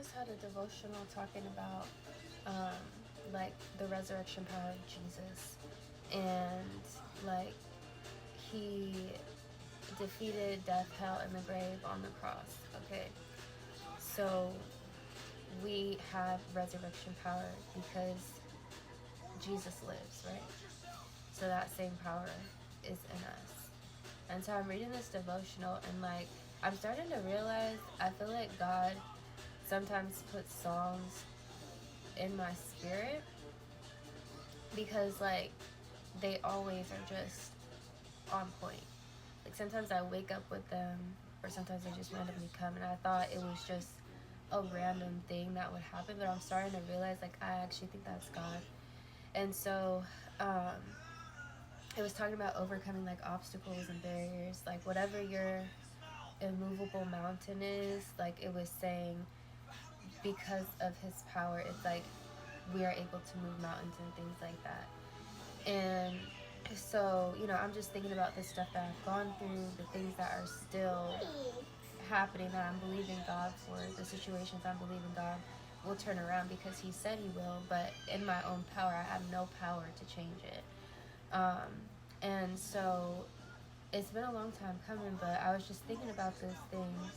just had a devotional talking about um, like the resurrection power of Jesus, and like he defeated death, hell, and the grave on the cross. Okay, so we have resurrection power because Jesus lives, right? So that same power is in us. And so I'm reading this devotional, and like I'm starting to realize I feel like God sometimes puts songs in my spirit because like they always are just on point. Like sometimes I wake up with them, or sometimes they just randomly come, and I thought it was just a random thing that would happen, but I'm starting to realize like I actually think that's God. And so um it was talking about overcoming like obstacles and barriers, like whatever your immovable mountain is, like it was saying because of his power, it's like we are able to move mountains and things like that. And so, I'm just thinking about the stuff that I've gone through, the things that are still happening that I'm believing God for, the situations I'm believing God will turn around because he said he will, but in my own power, I have no power to change it. Um, and so it's been a long time coming, but I was just thinking about those things.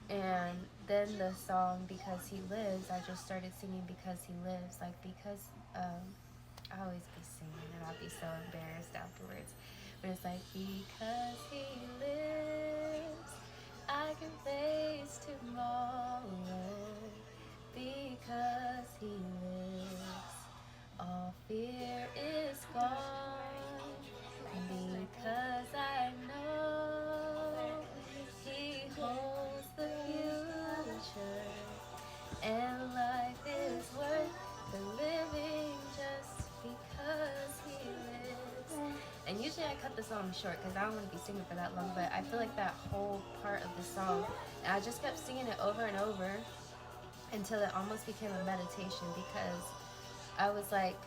And then the song Because He Lives, I just started singing Because He Lives. Like, because I always be singing and I'll be so embarrassed afterwards. But it's like, because He lives, I can face tomorrow. Because He lives, all fear is gone. Because I know He holds the future, and life is worth the living just because He lives. And usually I cut the song short because I don't want to be singing for that long, but I feel like that whole part of the song, and I just kept singing it over and over until it almost became a meditation, because I was like,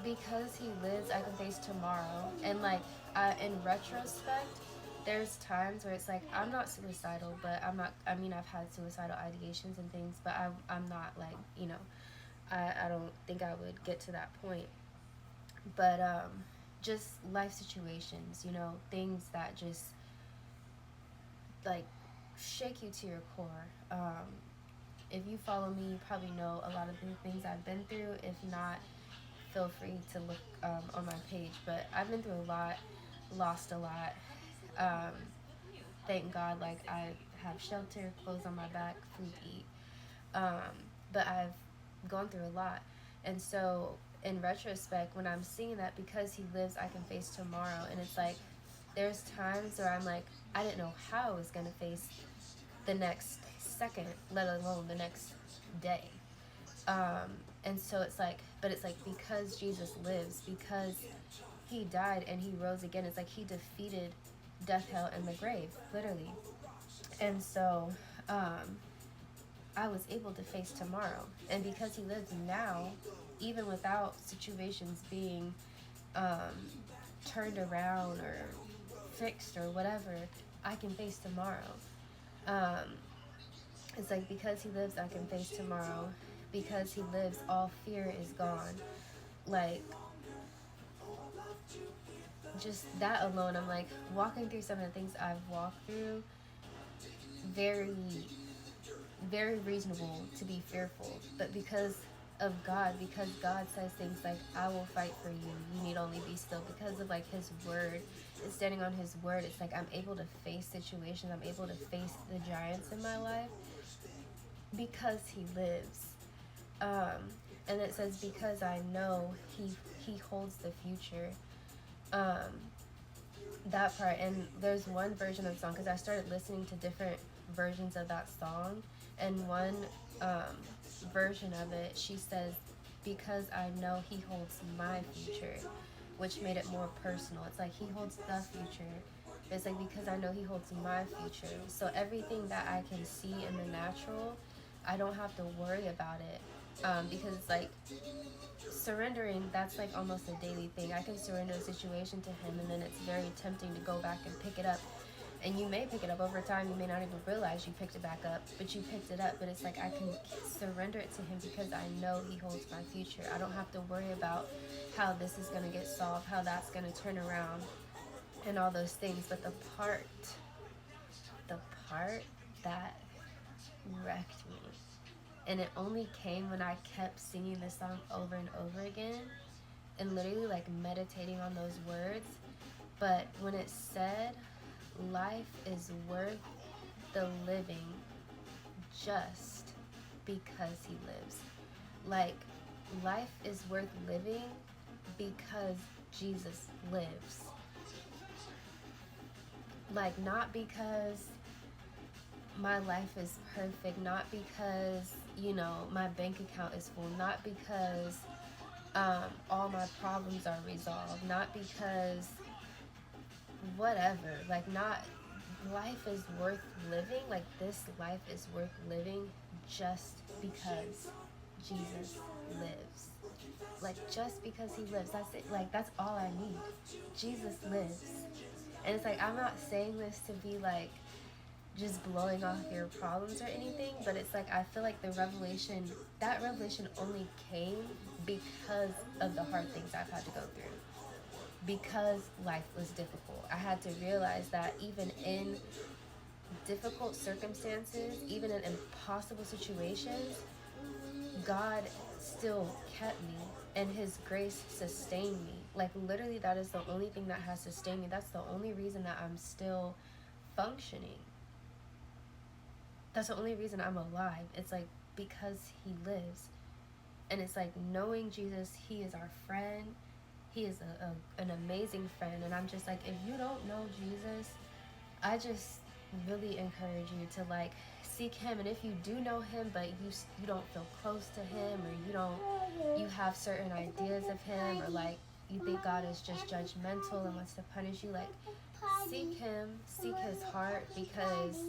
because He lives, I can face tomorrow. And like, in retrospect, there's times where it's like I'm not suicidal, but I'm not. I mean, I've had suicidal ideations and things, but I'm not like, I don't think I would get to that point. But just life situations, things that just like shake you to your core. If you follow me, you probably know a lot of the things I've been through. If not, feel free to look on my page. But I've been through a lot, lost a lot. Um, thank God, like I have shelter, clothes on my back, food to eat. But I've gone through a lot. And so in retrospect, when I'm seeing that because He lives, I can face tomorrow. And it's like, there's times where I'm like, I didn't know how I was going to face the next second, let alone the next day. And so it's like, but it's like because Jesus lives, because He died and He rose again, it's like He defeated death, hell, and the grave, literally. And so I was able to face tomorrow. And because He lives now, even without situations being um, turned around or fixed or whatever, I can face tomorrow. Um, it's like because He lives, I can face tomorrow. Because He lives, all fear is gone. Like, just that alone, I'm like walking through some of the things I've walked through, very, very reasonable to be fearful. But because of God, because God says things like, I will fight for you, you need only be still, because of like His word and standing on His word, it's like I'm able to face situations, I'm able to face the giants in my life because He lives. Um, and it says, because I know He holds the future. Um, that part. And there's one version of the song, because I started listening to different versions of that song, and one version of it, she says, because I know He holds my future, which made it more personal. It's like He holds the future. It's like because I know He holds my future, so everything that I can see in the natural, I don't have to worry about it. Because it's like surrendering, that's like almost a daily thing. I can surrender a situation to Him, and then it's very tempting to go back and pick it up And you may pick it up over time. You may not even realize you picked it back up, but you picked it up. But it's like I can surrender it to him because I know he holds my future. I don't have to worry about how this is going to get solved, how that's going to turn around, and all those things. But the part that wrecked me, and it only came when I kept singing this song over and over again and literally like meditating on those words. But when it said, life is worth the living just because he lives. Like, life is worth living because Jesus lives. Like, not because my life is perfect, not because, you know, my bank account is full, not because all my problems are resolved, not because whatever, like, not, life is worth living, like this life is worth living just because Jesus lives. Like, just because he lives, that's it. Like, that's all I need. Jesus lives. And it's like, I'm not saying this to be like just blowing off your problems or anything, but it's like, I feel like that revelation only came because of the hard things I've had to go through. Because life was difficult. I had to realize that even in difficult circumstances, even in impossible situations, God still kept me, and his grace sustained me. Like, literally, that is the only thing that has sustained me. That's the only reason that I'm still functioning. That's the only reason I'm alive. It's like, because he lives. And it's like, knowing Jesus, he is our friend. He is an amazing friend. And I'm just like, if you don't know Jesus, I just really encourage you to like seek him. And if you do know him, but you don't feel close to him, or you have certain ideas of him, or like you think God is just judgmental and wants to punish you, like, seek him, seek his heart, because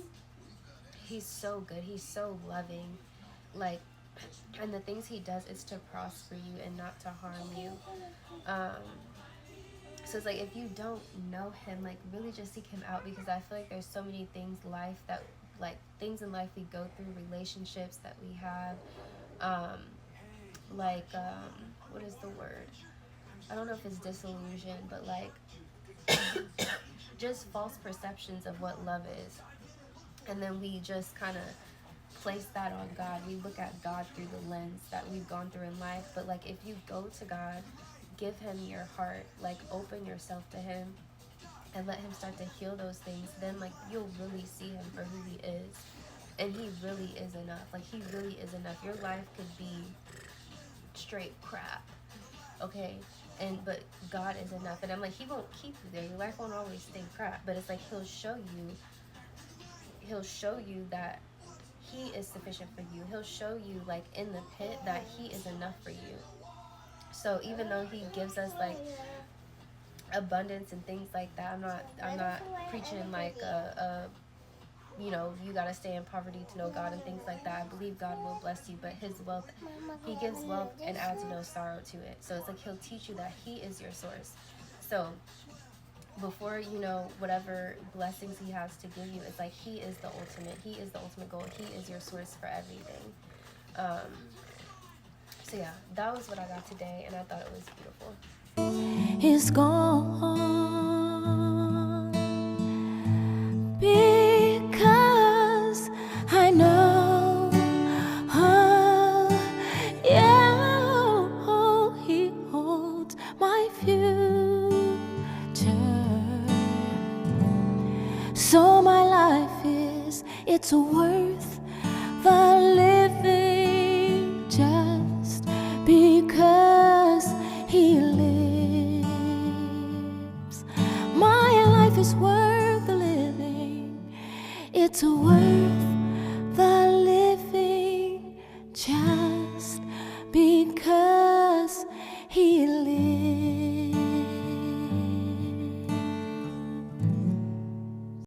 he's so good. He's so loving. Like, and the things he does is to prosper you and not to harm you. So it's like, if you don't know him, like, really just seek him out, because I feel like there's so many things in life we go through, relationships that we have, what is the word? I don't know if it's disillusion, but like just false perceptions of what love is. And then we just kind of place that on God. We look at God through the lens that we've gone through in life. But like, if you go to God, give him your heart, like, open yourself to him and let him start to heal those things, then like, you'll really see him for who he is. And he really is enough. Like, he really is enough. Your life could be straight crap, okay? But God is enough. And I'm like, he won't keep you there. Your life won't always stay crap. But it's like, he'll show you that he is sufficient for you. He'll show you, like, in the pit, that he is enough for you. So even though he gives us like abundance and things like that, I'm not preaching like you know, you gotta stay in poverty to know God and things like that. I believe God will bless you, but his wealth, he gives wealth and adds no sorrow to it. So it's like, he'll teach you that he is your source. So before, you know, whatever blessings he has to give you, it's like, he is the ultimate goal. He is your source for everything. So yeah, that was what I got today, and I thought it was beautiful. He's gone because I know, yeah, he holds my future. So my life it's worth the living just because he lives. My life is worth the living. It's worth